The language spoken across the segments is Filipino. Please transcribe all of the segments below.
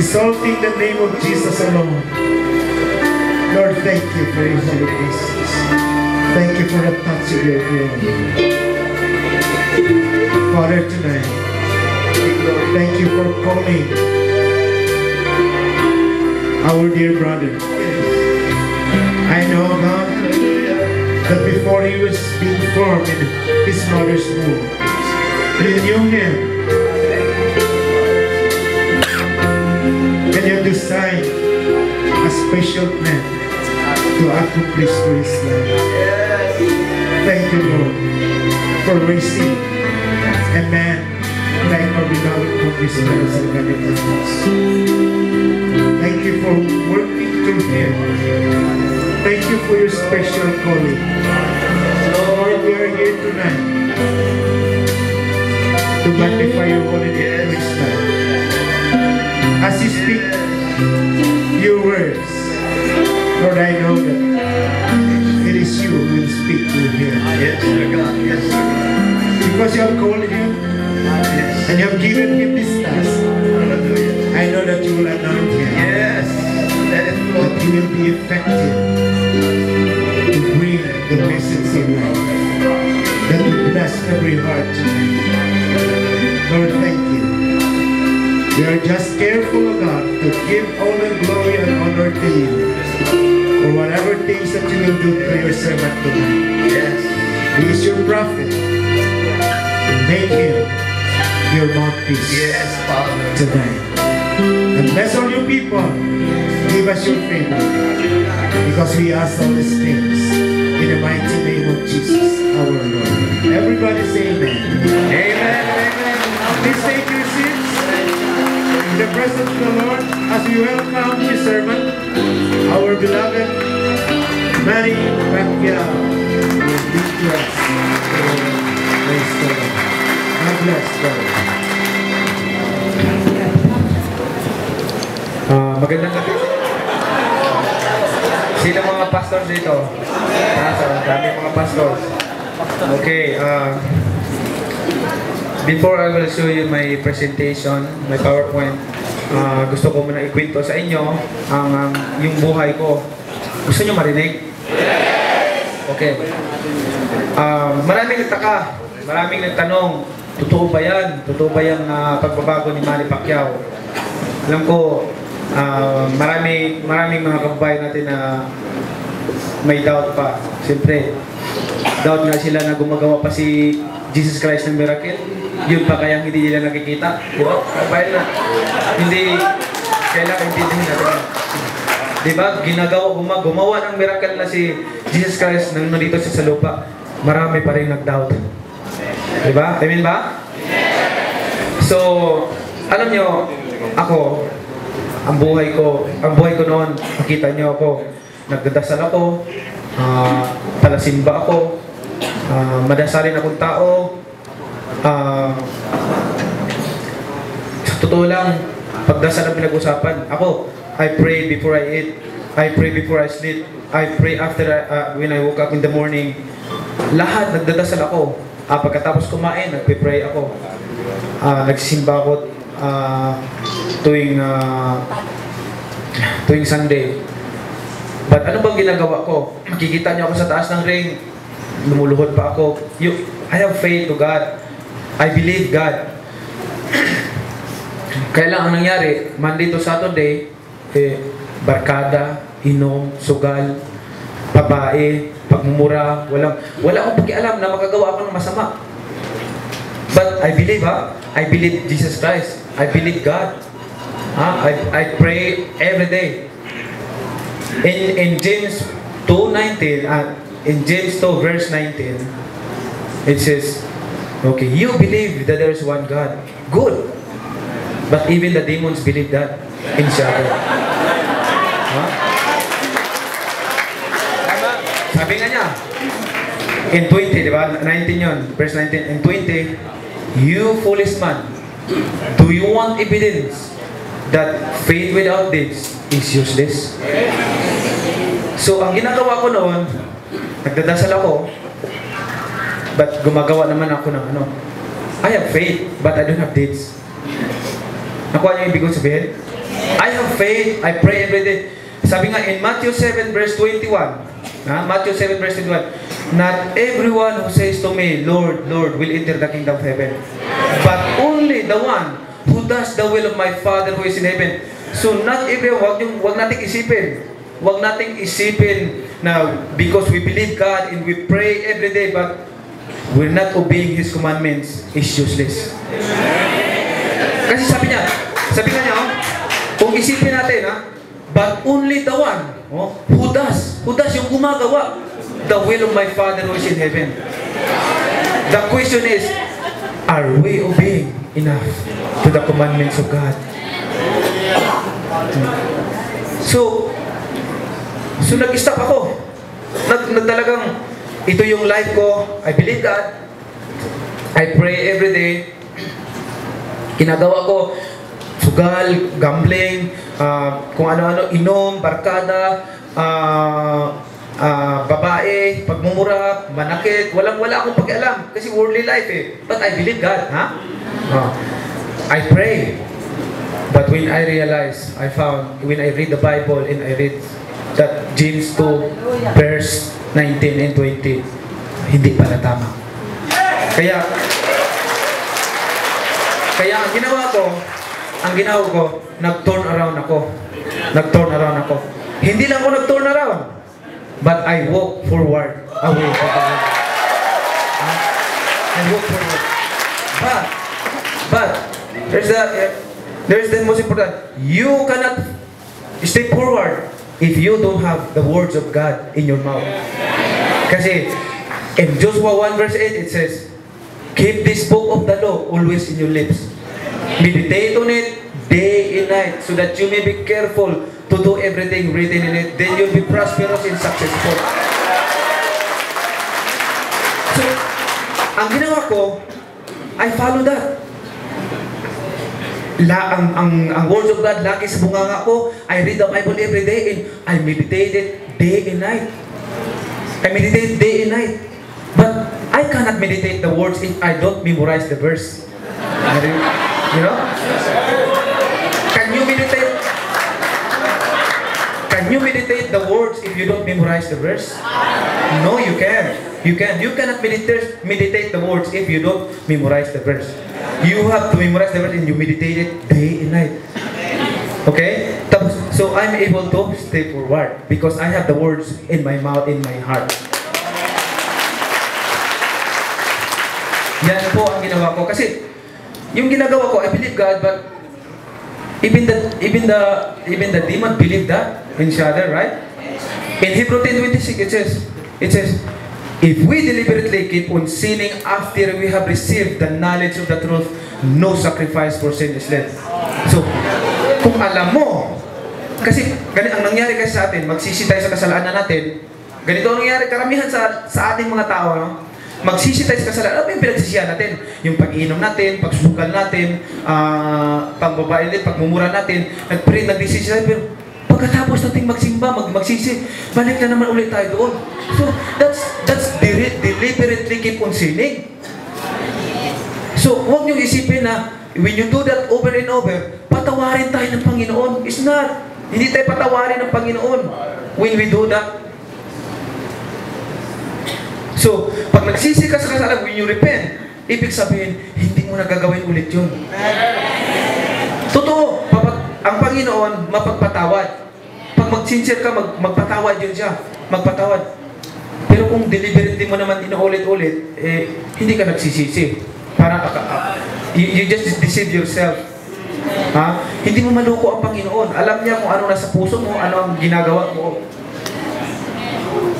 exalting the name of Jesus alone. Lord, thank you for your holy presence. Thank you for the touch of your glory. Father, tonight, thank you for calling our dear brother. I know, God, that before he was being formed in his mother's womb, you knew him. And you designed a special plan to accomplish for his life. Thank you, Lord, for raising a man like our beloved Congress Nelson Gallegos. Thank you for working through him. Thank you for your special calling. Lord, we are here tonight to magnify your holy name this time. As you speak your words, Lord, I know that it is you who will speak to him. Yes, God. Yes, because you have called him and you have given him this task. I know that you will anoint him. Yes. That he will be effective to bring the message in life. That will bless every heart tonight. Lord, thank you. We are just careful, God, to give all the glory and honor to you for whatever things that you will do through your servant tonight. Yes. He is your prophet. Make him your mouthpiece. Yes, Father. Tonight. And bless all your people. Give us your favor. Because we ask all these things in the mighty name of Jesus, our Lord. Everybody say amen. Amen. Amen. Please take your seats. In the presence of the Lord, as we welcome His servant, our beloved Manny Pacquiao. Praise the Lord. God bless God. Magandang gabi. Sino mga pastors dito? Dami mga pastors. Okay, before I will show you my presentation, my PowerPoint, gusto ko muna ikwento sa inyo ang yung buhay ko. Gusto nyo marinig? Okay. Maraming nagtaka, maraming nagtanong, totoo ba yan? Totoo ba yung pagbabago ni Manny Pacquiao? Alam ko, maraming mga kababayan natin na may doubt pa. Siyempre, doubt nga sila na gumagawa pa si Jesus Christ ng miracle. Yun pa kaya hindi nila nakikita. Diba? Kabayan na. Hindi, kailangan intindihin natin. Diba? Gumawa ng miracle na si Jesus Christ nang nandito siya sa lupa. Marami pa rin nag-doubt. Diba? Amen ba? So, alam nyo, ako, ang buhay ko noon, makita niyo ako, nagdadasal ako, palasimba ako, madasalin akong tao, sa totoo lang, pagdasal ang pinag-usapan. Ako, I pray before I eat, I pray before I sleep, I pray after when I woke up in the morning. Lahat, nagdadasal ako. Pagkatapos kumain, nagpe-pray ako. Nagsisimba ako tuwing Sunday. But ano bang ginagawa ko? Makikita niyo ako sa taas ng ring, lumuluhod pa ako. I have faith to God. I believe God. Kaya lang ang nangyari, Monday to Saturday, barkada, inom, sugal, babae, pagmumura, wala akong pakialam na makagawa ako ng masama. But I believe, I believe Jesus Christ. I believe God. I pray every day. In James 2:19, in James 2 verse 19, it says, okay, you believe that there is one God. Good. But even the demons believe that in shadow. Sabi nga niya, in 20, di ba? 19 yun, verse 19. In 20, you foolish man, do you want evidence that faith without deeds is useless? So, ang ginagawa ko noon, nagdadasal ako, but gumagawa naman ako ng ano. I have faith, but I don't have deeds. Nakuha niyo yung ibig ko sabihin? I have faith, I pray every day. Sabi nga in Matthew 7 verse 21, Matthew 7 verse 21, not everyone who says to me, Lord, Lord, will enter the kingdom of heaven, but only the one who does the will of my Father who is in heaven. So not everyone, wag nating isipin. Wag nating isipin na because we believe God and we pray every day, but we're not obeying His commandments, is useless. Kasi sabi nga niya, kung isipin natin, but only the one who does yung gumagawa the will of my Father who is in heaven. The question is, are we obeying enough to the commandments of God? So nag-stop ako. Talagang, ito yung life ko. I believe God. I pray every day. Kinagawa ko, sugal, gambling, kung ano-ano, inom, barkada, babae, pagmumura, manakit, wala akong pakialam. Kasi worldly life eh. But I believe God, I pray. But when I realize, when I read the Bible and I read that James 2 verse 19 and 20, hindi pala tama. Kaya ang ginawa ko, nag-turn around ako. Hindi lang ako nag-turn around, but I walk forward away from the Lord. I walk forward. But there's the most important. You cannot step forward if you don't have the words of God in your mouth. Kasi in Joshua 1 verse 8 it says, keep this book of the law always in your lips. Meditate on it day and night so that you may be careful to do everything written in it. Then you'll be prosperous and successful. So, ang ginawa ko, I follow that. Ang words of God lagi sa bunganga ko. I read the Bible every day and I meditate it day and night. But I cannot meditate the words if I don't memorize the verse. You know? Can you meditate the words if you don't memorize the verse? No, you can. You cannot meditate the words if you don't memorize the verse. You have to memorize the verse and you meditate it day and night. Okay? So I'm able to stay forward because I have the words in my mouth, in my heart. Yan po ang ginawa ko. Kasi yung ginagawa ko, I believe God, but even the demon believe that in each other, right? In Hebrews 10:26 it says, if we deliberately keep on sinning after we have received the knowledge of the truth, no sacrifice for sin is left. So, kung alam mo, kasi ganito ang nangyari kasi sa atin, magsisi tayo sa kasalanan natin, ganito ang nangyari karamihan sa ating mga tao, no? Magsisi tayo sa kasalanan. Ano yung pinagsisihan natin? Yung pag-inom natin, pagsubukal natin, pagbabae natin, pagmumura natin, nag-pray, nag-desisi tayo, pero pagkatapos natin magsimba, magsisi, balik na naman ulit tayo doon. So, that's deliberately keep on sinning. So, huwag niyong isipin na when you do that over and over, patawarin tayo ng Panginoon. It's not. Hindi tayo patawarin ng Panginoon when we do that. So, pag nagsisi ka sa kasalanan, when you repent, ibig sabihin, hindi mo nagagawin ulit yun. Totoo, ang Panginoon mapagpatawad. Pag mag-sincere ka, magpatawad yun siya. Magpatawad. Pero kung deliberately mo naman inuulit-ulit, hindi ka nagsisisi. Parang, you just deceive yourself. Hindi mo maluko ang Panginoon. Alam niya kung ano nasa puso mo, ano ang ginagawa mo.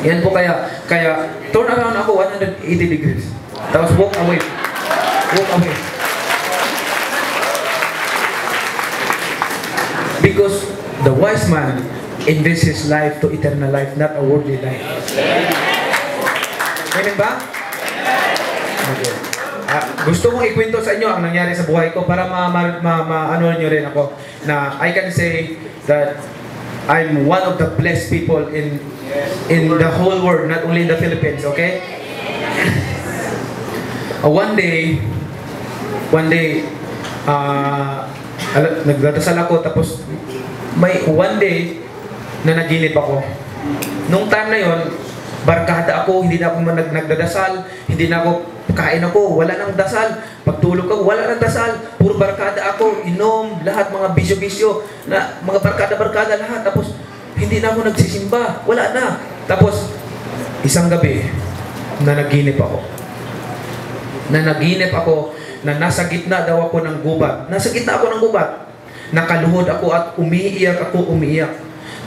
Yan po kaya turn around ako 180 degrees. Tapos walk away. Because the wise man invests his life to eternal life, not a worldly life. Ganun ba? Okay. Gusto kong ikwento sa inyo ang nangyari sa buhay ko para ano nyo rin ako na I can say that I'm one of the blessed people in the whole world, not only in the Philippines, okay? One day, nagdadasal ako, tapos may one day na naginip ako. Nung time na yon, barkada ako, hindi na ako nagdadasal, hindi na ako kain ako, wala nang dasal. Pagtulog ako, wala nang dasal. Puro barkada ako, inom, lahat mga bisyo-bisyo, na mga barkada-barkada lahat. Tapos hindi na ako nagsisimba, wala na. Tapos isang gabi na naginip ako. Na nasa gitna daw ako ng gubat. Nasa gitna ako ng gubat. Nakaluhod ako at umiiyak.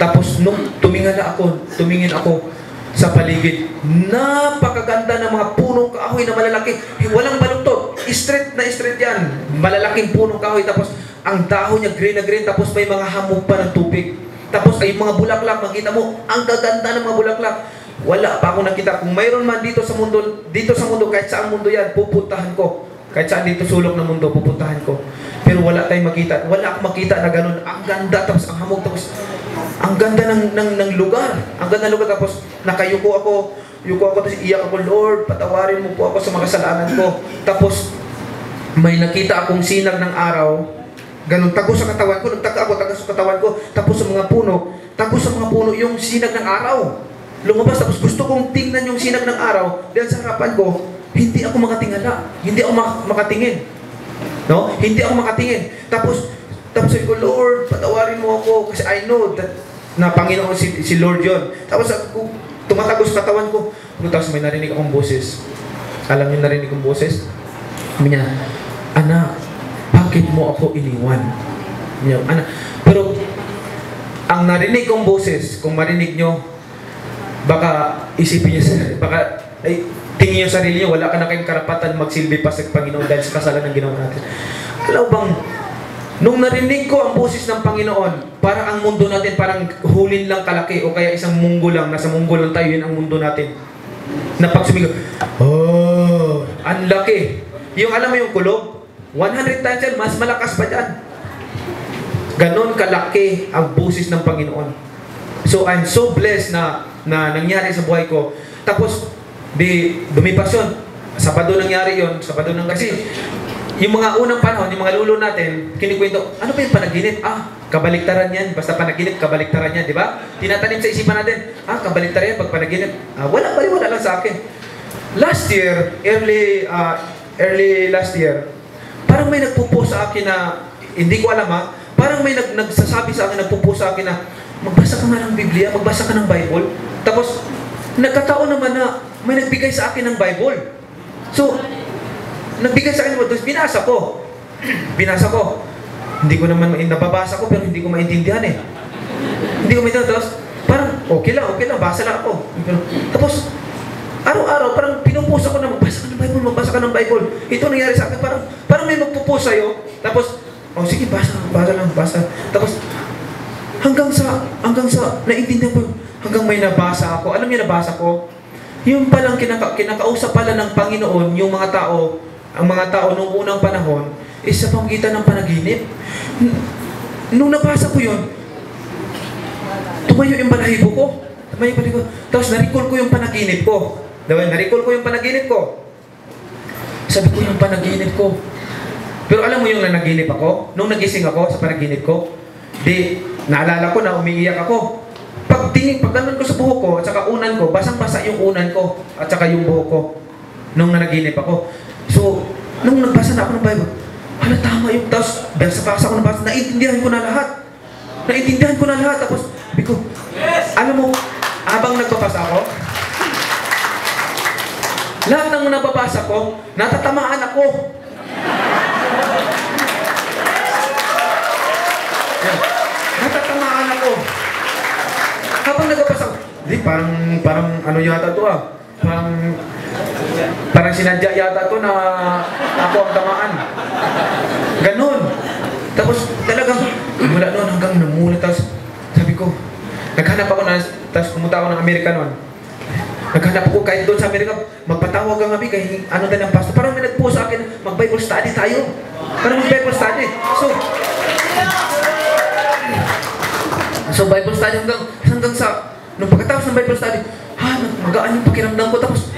Tapos nung tumingin ako sa paligid, napakaganda ng mga punong kahoy na malalaki. Walang baluktot. Straight yan. Malalaking punong kahoy. Tapos ang dahon niya green na green. Tapos may mga hamog pa ng tubig. Tapos ay mga bulaklak. Makita mo, ang gaganda ng mga bulaklak. Wala pa ako nakita. Kung mayroon man dito sa mundo, kahit saan mundo yan, pupuntahan ko. Kahit saan dito sulok ng mundo, pupuntahan ko. Pero wala tayong makita. Wala akong makita na ganun. Ang ganda, tapos ang hamog, tapos ang ganda ng lugar. Ang ganda ng lugar, tapos nakayuko ako, tapos iyak ako, Lord, patawarin mo po ako sa mga kasalanan ko. Tapos may nakita akong sinag ng araw, ganun, tago sa katawan ko, tago sa katawan ko, tapos sa mga puno, yung sinag ng araw. Lumabas, tapos gusto kong tingnan yung sinag ng araw, dahil sa harapan ko, hindi ako makatingala, hindi ako makatingin. No? Hindi ako makatingin. Tapos sabi ko, Lord, patawarin mo ako, kasi I know that na Panginoon si Lord yun. Tapos tumatagos katawan ko. Tapos may narinig akong boses. Alam niyo narinig akong boses? Sabi niya, anak, bakit mo ako iniwan? Anak. Pero ang narinig kong boses, kung marinig nyo, baka isipin niyo, baka tingin yung sarili niyo, wala ka na kayong karapatan magsilbi pa sa Panginoon dahil sa kasalanan ng ginawa natin. Alam bang, nung narinig ko ang boses ng Panginoon, para ang mundo natin parang hulin lang kalaki o kaya isang munggo lang, nasa munggo lang tayo, yun ang mundo natin. Na pag sumigaw, oh, ang laki. Yung alam mo yung kulob, 100 times yan, mas malakas pa dyan. Ganon kalaki ang boses ng Panginoon. So I'm so blessed na nangyari sa buhay ko. Tapos, dumipas yun. Sabado nangyari yun. Sabado nang kasi. Yung mga unang panahon, yung mga lulo natin, kinikwento, ano ba yung panaginip? Kabaliktaran yan. Basta panaginip, kabaliktaran yan. Di ba? Tinatanim sa isipan natin, kabaliktaran yan pag panaginip. Wala lang sa akin. Last year, early last year, parang may nagpo-post sa akin na, hindi ko alam parang may nagsasabi sa akin, nagpo-post sa akin na, magbasa ka nga ng Biblia, magbasa ka ng Bible. Tapos, nagkataon naman na may nagbigay sa akin ng Bible. So, nagbigay sa akin ng Bible, binasa ko. Hindi ko naman, nababasa ko, pero hindi ko maintindihan eh. Hindi ko maintindihan. Tapos, parang, okay lang, basa lang ako. Tapos, araw-araw, parang pinupusa ko na, magbasa ka ng Bible. Ito nangyari sa akin, parang may magpupusa sa'yo. Tapos, sige, basa. Tapos, hanggang sa, naintindihan ko, hanggang may nabasa ako. Alam niyo nabasa ko? Yung palang kinakausap pala ng Panginoon, yung mga tao, ang mga tao nung unang panahon, is sa pamagitan ng panaginip. Nung nabasa ko yun, tumayo yung balahibo ko. Tapos na-recall ko yung panaginip ko. Sabi ko yung panaginip ko. Pero alam mo yung nanaginip ako? Nung nagising ako sa panaginip ko, naalala ko na umiiyak ako. Pag ganun ko sa buhok ko, at saka unan ko, basang-basa yung unan ko, at saka yung buhok ko, nung nanaginip ako. So, nung nagbasa na ako ng Bible, tama yung, tapos, basa ko nabasa, naintindihan ko na lahat. Tapos, sabi ko, alam mo, habang nagbabasa ako, lahat ng nababasa ko, natatamaan ako. Natatamaan ako. Habang nagbabasa ko, parang ano yata to parang sinadya yata to na ako ang tamaan. Ganon. Tapos talagang, mula noon hanggang namulat, tapos sabi ko, naghanap ako tapos pumunta ako ng Amerika noon. Naghanap ako kahit doon sa Amerika, magpatawag ang kami, kahit ano din ang pastor. Parang may nagpo sa akin, mag-Bible study tayo. Parang mag-Bible study. So Bible study hanggang sa, nung pagkatapos ng Bible study, magaan yung pakiramdam ko. Tapos,